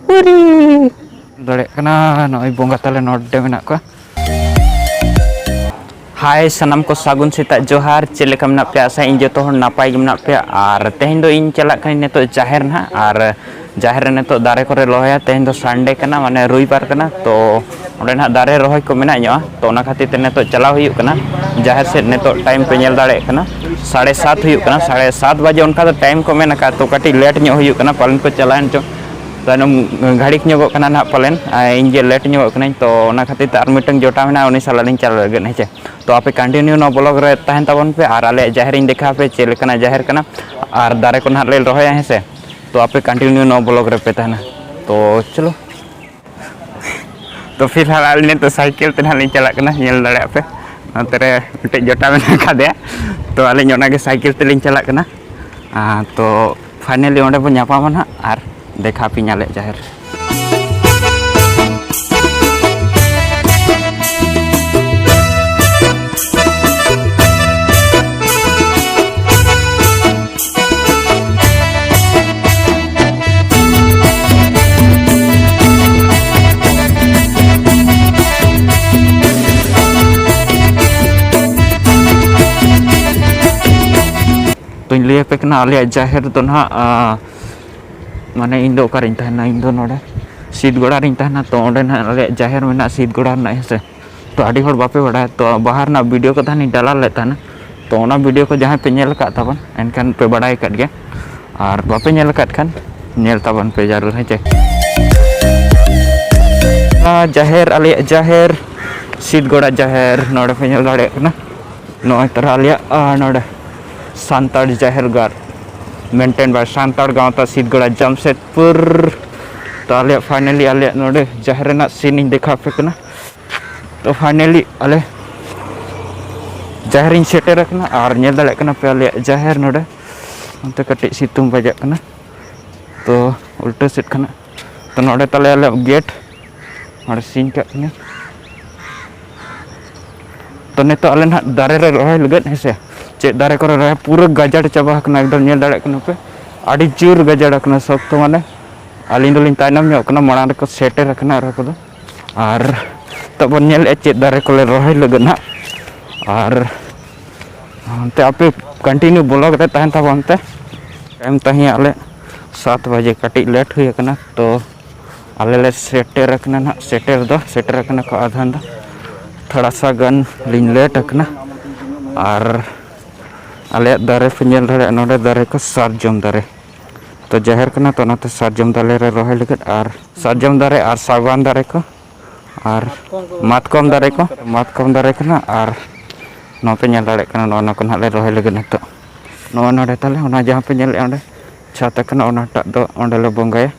Wih, dole kena noi bonga tale node menak ko. Hai sanam ko sagun sita johar chile kam na pe asa in joto hon napai gim na pe ar tehin do in chalak kan neto jaher na ar jaher neto dare kore loya tehin do Sunday kana mane ruibar kana to onde na dare rohoy ko mena nyo to ona khatir te neto chalaw huyuk kana jaher set neto time pe nyel dare kana 7:30 huyuk kana 7:30 baje onka do time ko mena ka to kati late nyo huyuk kana palen ko chalaen cho tanam gadik nyogok kana na palen in je late nyogok kana to ona khatir te ar mitang jota mena uni salalin chal lagen heche तो आप continue no blog रे तहन तबन पे और आले जाहिर इन देखा पे चेल कना जाहिर कना और दारे को नाले रहोया है से तो आप कंटिन्यू नो ब्लॉग रे पे तहना तो चलो तो फिलहाल आले ने तो साइकिल ते नाले चला कना नेल दाड़े पे नतरे मिटे जटा में का दे तो आले नोना के साइकिल ते लिन चला कना तो फाइनली ओंडे बो न्यापा मना और देखा पे नाले जाहिर तो इन लिए पे कना आले जाहिर तो ना माने इन दो करिन तहना इन दो नोडे सीट गोड़ा रिन तहना तो ओंडे ना आले जाहिर में ना सीट गोड़ा ना है से तो आडी होड़ बापे बड़ा तो बाहर ना वीडियो को थानी डाला लेता ना तो ओना वीडियो को जहां पे नेल का तबन एनकन पे बड़ाई कट गया और बापे नेल कट खान नेल तबन पे जरूर है चे जाहिर आले जाहिर सीट गोड़ा जाहिर नोडे पे नेल दाड़े ना नोय तरह आले नोडे सांताड़ जाहिर गार मेंटेन बाय सांताड़ गांवता सीधगड़ा जमशेदपुर तो आले फाइनली आले नोडे जाहिर ना सीन इन देखा पे कना तो फाइनली आले जाहिर इन सेटर रखना और नेल दाड़े कना पे आले जाहिर नोडे अंते कटि सितुंग बजा कना तो उल्टा सेट कना तो नोडे तले आले गेट और सीन का कना तो ने तो आले ना दारे रे रोय लगत हेसे चे दारे को रहा पूरा गजाड़ चाबा कना एकदम नेल दाड़े कना पे आडी जोर गजाड़ कना सब तो माने आलिन दोलिन तायनम ᱧᱚᱜ कना माना को सेटे रखना रा को और तब नेल चे दारे को ले रोय लगन ना और ते आपे कंटिन्यू ब्लॉग रे तहन तबन ते टाइम तही आले 7 बजे कटी लेट हुई कना तो आले ले सेटे रखना ना सेटे रखना को आधान दा थोड़ा सा गन लिन लेट रखना और आले दारे फिनल रे नोडे दारे को सारजम दारे तो जाहिर कना तो नाते सारजम दाले रे रोहे लगत और सारजम दारे और सागवान दारे को और मातकम दारे कना और नो पे नेल दाड़े कना नो को नाले रोहे लगत न तो नो नोडे ताले ओना जहां पे नेल ओंडे छात कना ओना टा दो ओंडे ले बंगाय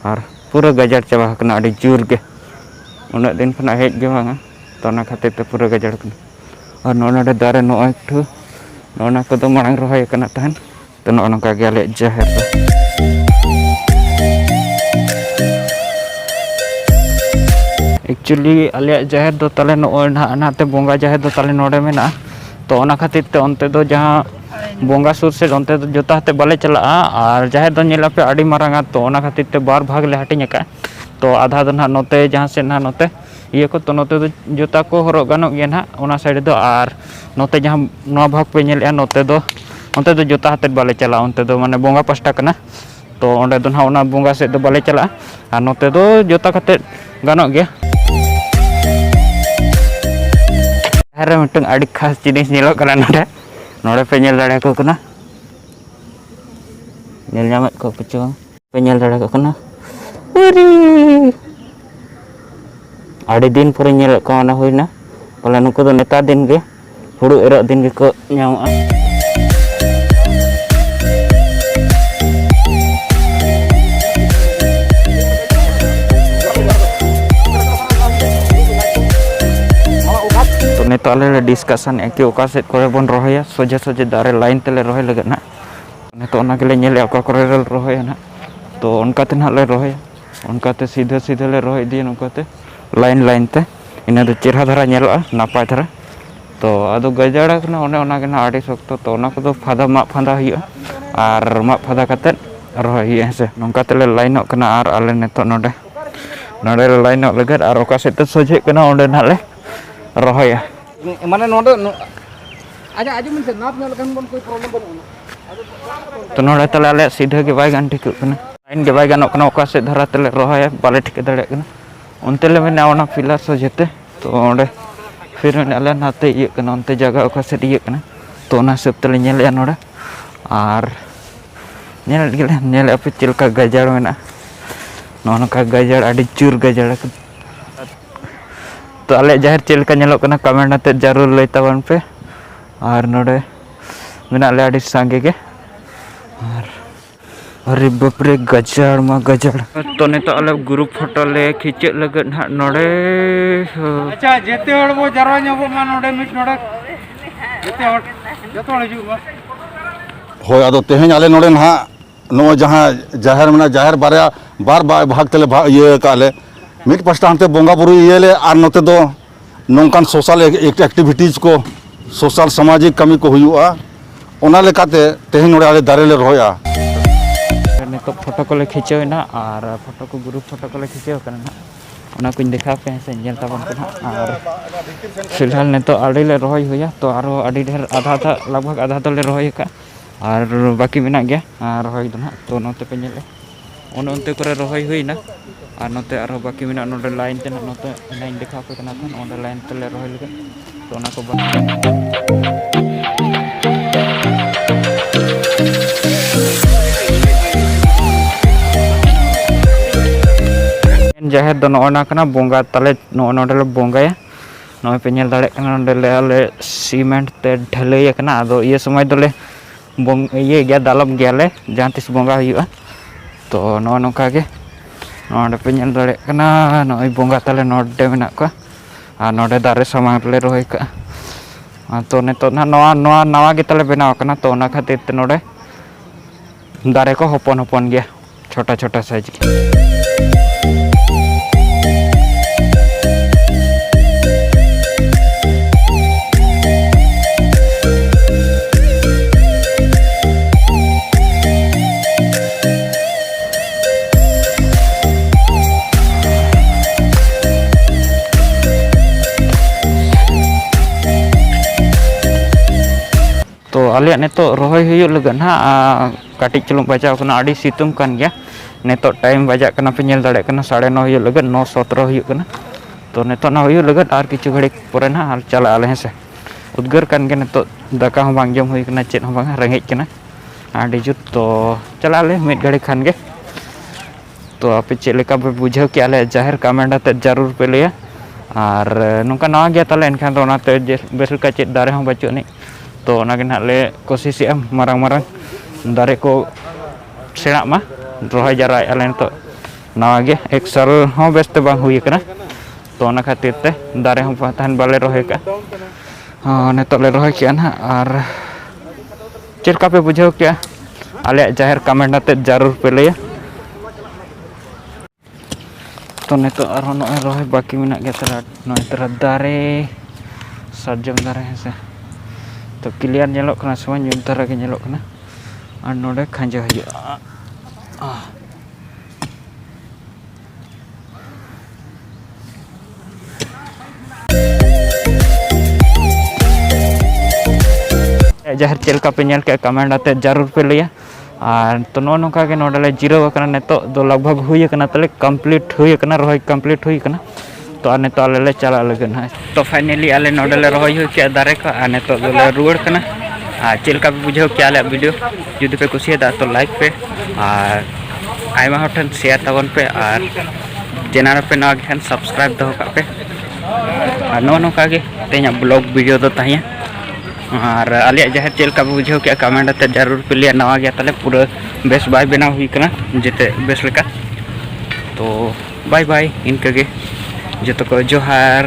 और पूरा गजाड़ चाबा कना आडी जोर गे उना दिन खना हेज गे बांगा तो ना खातिर ते पूरा गजाड़ कना और नो नोडे दारे नो एकठू नोना को तो मांग रोय कना तहन तो नो नका गे आले जाहिर एक्चुअली आले जाहिर दो तले नो नाते बोंगा जाहिर दो तले नोडे मेना तो ओना खातिर ते ओनते दो जहां बोंगा सुर से ओनते दो जोता हते बाले चला और जाहिर दो नेला पे आडी मारांगा तो ओना खातिर ते बार भाग ले हटिन का तो आधा दो ना नोते जहां से ना नोते ये को तो नोते दो जोता को हरो गानो गे ना ओना साइड दो और नोते जहां नो भाग पे नेल नोते दो जोता हते बाले चला ओनते दो माने बोंगा पास्टा कना तो ओंडे दो ना ओना बोंगा से दो बाले चला और नोते दो जोता कते गानो गे हरे मिटंग आडी खास जिनिस नेलो कना नोडे नोडे पे नेल दाड़े को कना नेल ᱧᱟᱢᱮᱫ को पचो पे नेल दाड़े को कना अरे आडी दिन परे नेल को ना होइना पला नुको दो नेता दिन गे हुड़ु एरो दिन गे को ᱧᱟᱢᱚᱜᱼᱟ तो आले डिस्कशन कि ओका सेट करे बन रोहया सोजे सोजे दारे लाइन तेले रोहे लगत ना ने तो ओना गेले नेले ओका करे रोहया ना तो उनका ते ना ले रोहया उनका ते सीधे ले रोहे दिए उनका ते लाइन ते इना दो चेहरा धरा नेलोआ नापाय धरा तो आदो गजाड़ा कना ओने ओना गेना आडी सख्त तो ओना को दो फादा मा फादा हुआ और मा फादा कते rohoi se nongka tele lainok kena ar ale netok node lainok legat ar oka sete soje kena onde nale rohoi ya mana node aja men nap nyal kan bon koi problem banu to node tele ale sidha ge bai gan tikuk kena lain ge bai ganok kena oka set dhara tele rohoi bale tik dale kena onte le mena ona pilar sojete to onde फिर अले नाते ये कना onte jaga oka set ये कना तो ना सब तले nyel ya node ar nyel apa cilka gajar mena nono ka gajar adi cur gajar तो आले जहर चिलका nyelok kena कमेंट नाते जरूर लई ताबन पे और नोडे मेना ले आडी सांगे के और अरे बाप रे गजड़ मा गजड़ तो ने तो अलग ग्रुप फोटो ले खींचे लगत ना नोडे अच्छा जेते हड़ बो जरवा ᱧᱚᱜᱚ मा नोडे मिट नोडे जेते हड़ जतो हड़ हिजु मा होय आदो तेहें आले नोडे ना नो जहां जाहिर में जाहिर बार भाग तले ये काले मिट पास्टा हंते बोंगा बुरु ये ले आर नोते दो नोंकान सोशल एक्टिविटीज को सोशल सामाजिक कमी को हुआ ओना लेकाते तेहें नोडे आले दारे ले रोया तो फोटो को ले खींचे ना और फोटो को ग्रुप फोटो को ले खींचे करना ओना कुछ दिखा पे से जेल ताबन को और फिलहाल ने तो आड़ी ले रोहई हुआ तो आरो आड़ी ढेर आधा लगभग आधा तो ले रोहई का और बाकी मेना गया रोहई दो ना तो नोते पे नेले ओने ओनते करे रोहई हुई ना और नोते आरो बाकी मेना नोडे लाइन ते नोते लाइन दिखा पे कना था ओने लाइन ते ले रोहई लगे तो ओना को जाहिर दो नोना कना बोंगा तले नोडे ले बोंगा या नोय पे नेल दाड़े कना नोडे ले आले सीमेंट ते ढलैया कना आदो ये समय दोले बोंग ये गया दालम गया ले जहां तिस बोंगा हुआ तो नो नोका के नोडे पे नेल दाड़े कना नोय बोंगा तले नोडे मेना को आ नोडे दारे सामान ले रोय का तो ने तो ना नवा के तले बनाव कना तो ना खातिर ते नोडे दारे को होपन होपन गया छोटा छोटा साइज के तो आलिया नेतो रोहई हुई लगन हा काटिक चलुम बजाव कना आडी सितुम कान गया नेतो टाइम बजा कना पे नेल दाड़े कना 9:30 हुई लगन 9:17 हुई कना तो नेतो ना हुई लगन आर किछु घड़ी परे ना हाल चला आले से उद्गर कान के नेतो दाका हो बांग जम हुई कना चेत हो बांग रेंगेज कना आडी जुत तो चला ले मिट घड़ी खान के तो आपे चेक लेका पे बुझाव के आले जाहिर कमेंट आते जरूर पे लिया और नोका नवा गया तले एनखान तो ओनाते बेस का चेत दारे हो बचो नहीं तो ले कोशिश मारंग दारे को सेड़ा मा रोहई जरा आले तो नवा गे एक साल हो बेस्ते बांग हुई कना तो ओना खातिर ते दारे हो तहन बाले रोहई का ने तो ले रोहई के ना और चेका पे बुझाव के आले जाहिर कमेंट आते जरूर पे लिया तो ने तो आरो नो रोहई बाकी मेना गे तरा नो तरा दारे साजम दारे है से तो क्लियर नेलोक कना समय ᱧᱩᱢ ᱛᱟᱨᱟ ᱜᱮ ᱧᱮᱞᱚᱜ ᱠᱟᱱᱟ ᱟᱨ ᱱᱚᱰᱮ ᱠᱷᱟᱸᱡᱟ ᱦᱩᱭᱩᱜᱼᱟ जहर चेलका पे नेल के कमेंट आते जरूर पे लिया और तो नो नोका के नोडे ले जीरो कना नेतो दो लगभग हुई कना तले कंप्लीट हुई कना रोहई कंप्लीट हुई कना तो आने तो आले ले चला लगन है तो फाइनली आले नोडे ले रोहई हुई के दारे का आने तो ले रुड़ कना चिलका पे बुझाव के आले वीडियो जुदी पे कुसिया तो लाइक पे और आयमा हटन शेयर तबन पे और चैनल पे नवा गन सब्सक्राइब दो का पे और नो नोका के तेना ब्लॉग वीडियो दो ताहिया और आलिया जहर चिलका पे बुझाव के कमेंट आते जरूर पे लिया नवा गया तले पूरा बेस बाय बनाव हुई कना जेते बेस लेका तो बाय बाय इनके गे जो तो को जोहार।